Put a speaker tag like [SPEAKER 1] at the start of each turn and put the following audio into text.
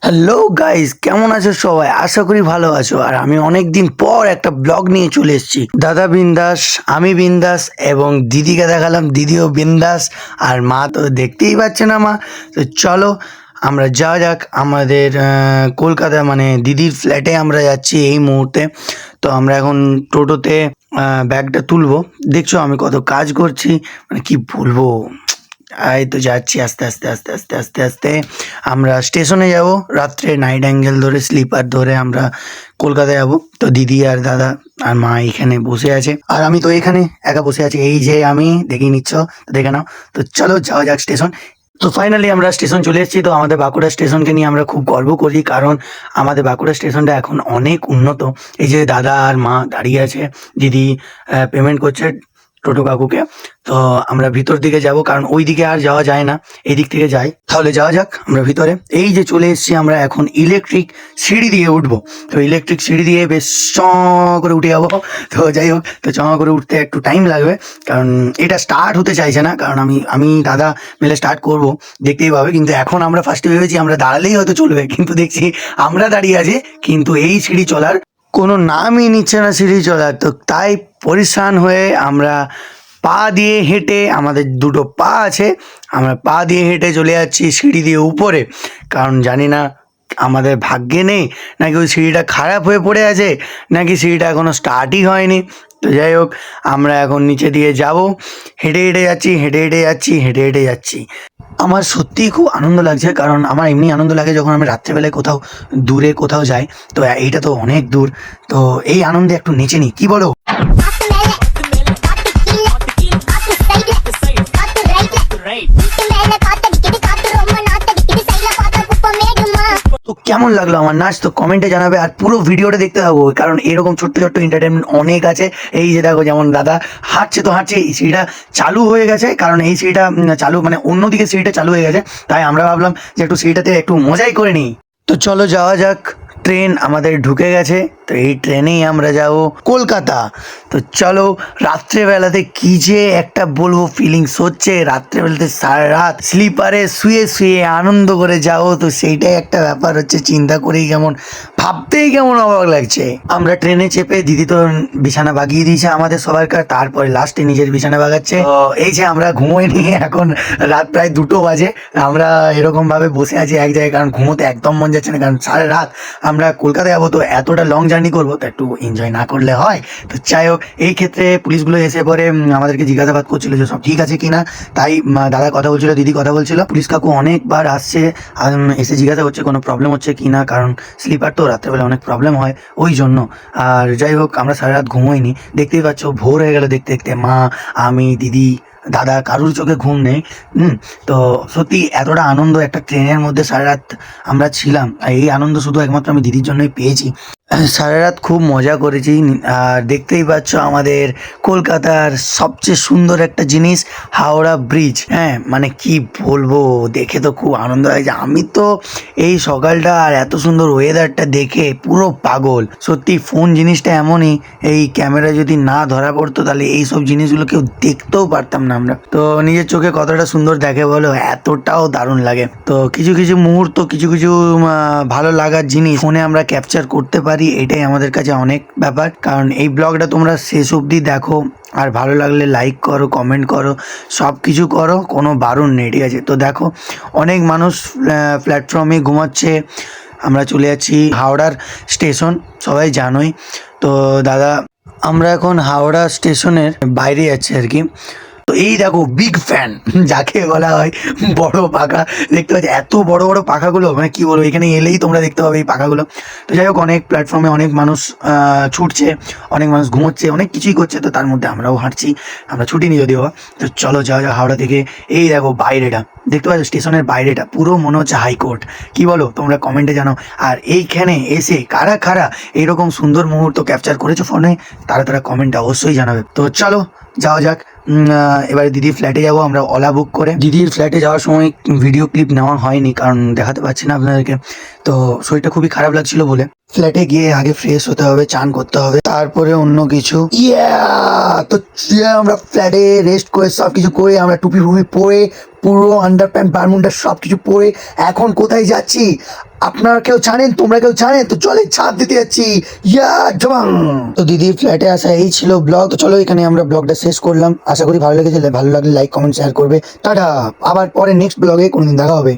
[SPEAKER 1] Hello guys, কেমন আছো সবাই? আশা করি ভালো আছো। আর আমি অনেক দিন পর একটা ব্লগ নিয়ে চলে এসেছি। দাদা বিন্দাস, আমি বিন্দাস এবং দিদিকে দেখালাম, দিদিও বিন্দাস। আর মা তো দেখতেই পাচ্ছে না মা। তো চলো আমরা যাওয়া যাক আমাদের কলকাতা, মানে দিদির ফ্ল্যাটে আমরা যাচ্ছি এই মুহূর্তে। তো আমরা এখন টোটোতে ব্যাগটা তুলবো। দেখছো আমি কত কাজ করছি, মানে কি বলবো। এই তো যাচ্ছি আস্তে আস্তে আস্তে আস্তে আস্তে আস্তে। আমরা স্টেশনে যাব, রাত্রে নাইট অ্যাঙ্গেল ধরে স্লিপার ধরে আমরা কলকাতায় যাব। তো দিদি আর দাদা আর মা এখানে বসে আছে, আর আমি তো এখানে একা বসে আছি। এই যে আমি, দেখে নিচ্ছ তো দেখে নাও। তো চলো যাওয়া যাক স্টেশন। তো ফাইনালি আমরা স্টেশন চলে এসেছি। তো আমাদের বাঁকুড়া স্টেশনকে নিয়ে আমরা খুব গর্ব করি, কারণ আমাদের বাঁকুড়া স্টেশনটা এখন অনেক উন্নত। এই যে দাদা আর মা দাঁড়িয়ে আছে, দিদি পেমেন্ট করছে টোটো কাকুকে। তো আমরা ভিতর দিকে যাব, কারণ ওই দিকে আর যাওয়া যায় না, এই দিক থেকে যাই। তাহলে যাওয়া যাক আমরা ভিতরে। এই যে চলে এসেছি আমরা এখন ইলেকট্রিক সিঁড়ি দিয়ে উঠবো। তো ইলেকট্রিক সিঁড়ি দিয়ে বেশ চ করে উঠে যাবো। তো যাই হোক, তো চ করে উঠতে একটু টাইম লাগবে, কারণ এটা স্টার্ট হতে চাইছে না। কারণ আমি দাদা মিলে স্টার্ট করব, দেখতেই পাবে। কিন্তু এখন আমরা ফার্স্টে ভেবেছি আমরা দাঁড়ালেই হয়তো চলবে, কিন্তু দেখছি আমরা দাঁড়িয়ে আছি কিন্তু এই সিঁড়ি চলার কোনো নামই নিচ্ছে না সিঁড়ি চলার। তো তাই পরিশ্রান হয়ে আমরা পা দিয়ে হেঁটে, আমাদের দুটো পা আছে, আমরা পা দিয়ে হেঁটে চলে যাচ্ছি সিঁড়ি দিয়ে উপরে। কারণ জানি না আমাদের ভাগ্যে নেই, নাকি ওই সিঁড়িটা খারাপ হয়ে পড়ে আছে, নাকি সিঁড়িটা এখনও স্টার্টই হয়নি। তো যাই হোক, আমরা এখন নিচে দিয়ে যাব। হেঁটে হেঁটে যাচ্ছি, হেঁটে হেঁটে যাচ্ছি, হেঁটে হেঁটে যাচ্ছি। আমার সত্যিই খুব আনন্দ লাগছে, কারণ আমার এমনি আনন্দ লাগে যখন আমি রাত্রেবেলায় কোথাও দূরে কোথাও যাই। তো এইটা তো অনেক দূর, তো এই আনন্দে একটু নেচে নিই, কি বলো? তো কেমন লাগলো আমার নাচ, তো কমেন্টে জানাবে। আর পুরো ভিডিওটা দেখতে থাকবো, কারণ এরকম ছোট্ট ছোট্ট এন্টারটেনমেন্ট অনেক আছে। এই যে দেখো, যেমন দাদা হাঁটছে, তো হাঁটছে, এই সিঁড়িটা চালু হয়ে গেছে, কারণ এই সিঁড়িটা চালু, মানে অন্যদিকে সিঁড়িটা চালু হয়ে গেছে। তাই আমরা ভাবলাম যে একটু সিঁড়িটাতে একটু মজাই করে নিই। তো চলো যাওয়া যাক। ট্রেন আমাদের ঢুকে গেছে, তো এই ট্রেনেই আমরা যাব কলকাতা। তো চলো, রাত্রেবেলাতে কি যে একটা বলবো ফিলিংস হচ্ছে, রাত্রেবেলাতে সারা রাত স্লিপারে শুয়ে শুয়ে আনন্দ করে যাও। তো সেইটাই একটা ব্যাপার হচ্ছে, চিন্তা করেই কেমন, ভাবতেই কেমন অবাক লাগছে। আমরা ট্রেনে চেপে, দিদি তো বিছানা বাগিয়ে দিয়েছে আমাদের সবার কার, তারপরে লাস্টে নিজের বিছানা বাগাচ্ছে। তো এই যে আমরা ঘুমোই নিয়ে এখন রাত প্রায় 2টো বাজে, আমরা এরকম ভাবে বসে আছি এক জায়গায়, কারণ ঘুমোতে একদম মন যাচ্ছে না। কারণ সারা রাত আমরা কলকাতায় যাবো, তো এতটা লং জার্নি করবো, তো একটু এনজয় না করলে হয়। তো যাই হোক, এই ক্ষেত্রে পুলিশগুলো এসে পরে আমাদেরকে জিজ্ঞাসাবাদ করছিল যে সব ঠিক আছে কিনা। তাই দাদা কথা বলছিল, দিদি কথা বলছিল, পুলিশ কাকু অনেকবার আসছে, এসে জিজ্ঞাসা করছে কোনো প্রবলেম হচ্ছে কিনা, কারণ স্লিপার তো রাত্রেবেলা অনেক প্রবলেম হয় ওই জন্য। আর যাই হোক, আমরা সারা রাত ঘুমোইনি, দেখতেই পাচ্ছ ভোর হয়ে গেল দেখতে দেখতে। মা, আমি, দিদি, দাদা, কারুর চোখে ঘুম নেই। তো সত্যি এতটা আনন্দ একটা ট্রেনের মধ্যে সারা রাত আমরা ছিলাম, আর এই আনন্দ শুধু একমাত্র আমি দিদির জন্যই পেয়েছি। সারা রাত খুব মজা করেছি। আর দেখতেই পাচ্ছ আমাদের কলকাতার সবচেয়ে সুন্দর একটা জিনিস, হাওড়া ব্রিজ। হ্যাঁ, মানে কি বলবো, দেখে তো খুব আনন্দ হয়েছে। আমি তো এই সকালটা আর এত সুন্দর ওয়েদারটা দেখে পুরো পাগল। সত্যি ফোন জিনিসটা এমনই, এই ক্যামেরা যদি না ধরা পড়তো তাহলে এই সব জিনিসগুলো কেউ দেখতেও পারতাম না আমরা। তো নিজের চোখে কতটা সুন্দর দেখে বলো, এতটাও দারুণ লাগে। তো কিছু কিছু মুহূর্ত, কিছু কিছু ভালো লাগার জিনিস ফোনে আমরা ক্যাপচার করতে পারি, এটাই আমাদের কাছে অনেক ব্যাপার। কারণ এই ব্লগটা তোমরা শেষ অবধি দেখো, আর ভালো লাগলে লাইক করো, কমেন্ট করো, সব কিছু করো, কোনো বারণ নেই, ঠিক আছে? তো দেখো, অনেক মানুষ প্ল্যাটফর্মে ঘুমাচ্ছে, আমরা চলে যাচ্ছি হাওড়ার স্টেশন, সবাই জানোই। তো দাদা, আমরা এখন হাওড়া স্টেশনের বাইরে যাচ্ছি আর কি। তো এই দেখো, বিগ ফ্যান যাকে বলা হয়, বড় পাখা, দেখতে পাচ্ছি এত বড় বড় পাখাগুলো, মানে কি বলবো, এখানে এলেই তোমরা দেখতে পাবে এই পাখাগুলো। তো যাই হোক, অনেক প্ল্যাটফর্মে অনেক মানুষ ছুটছে, অনেক মানুষ ঘুমোচ্ছে, অনেক কিছুই করছে। তো তার মধ্যে আমরাও হাঁটছি, আমরা ছুটিনি যদিও। তো চলো যাওয়া যাক হাওড়া থেকে। এই দেখো বাইরেটা, দেখতে পাচ্ছ স্টেশনের বাইরেটা, পুরো মনে হচ্ছে হাইকোর্ট, কি বলো তোমরা কমেন্টে জানো। আর এইখানে এসে কারা কারা এরকম সুন্দর মুহূর্ত ক্যাপচার করেছো ফোনে, তারা তারা কমেন্টে অবশ্যই জানাবে। তো চলো যাওয়া যাক। এবারে দিদির ফ্ল্যাটে যাবো আমরা ওলা বুক করে। দিদির ফ্ল্যাটে যাওয়ার সময় ভিডিও ক্লিপ নেওয়া হয়নি, কারণ দেখাতে পারছি না আপনাদেরকে, তো শরীরটা খুবই খারাপ লাগছিল বলে। ফ্ল্যাটে গিয়ে আগে ফ্রেশ হতে হবে, চান করতে হবে, তারপরে অন্য কিছু। তো আমরা ফ্ল্যাটে রেস্ট করে সবকিছু করে আমরা টুপি ফুপি পরে পুরো আন্ডার প্যান্ট বারমুন্ডা সবকিছু পরে এখন কোথায় যাচ্ছি আপনারা কেউ জানেন, তোমরা কেউ জানেন? তো চলে ছাদ দিতে যাচ্ছি। জবাং। তো দিদির ফ্ল্যাটে আসা এই ছিল ব্লগ। তো চলো এখানে আমরা ব্লগটা শেষ করলাম। আশা করি ভালো লেগেছে, ভালো লাগলে লাইক কমেন্ট শেয়ার করবে। টাটা, আবার পরে নেক্সট ব্লগে কোনোদিন দেখা হবে।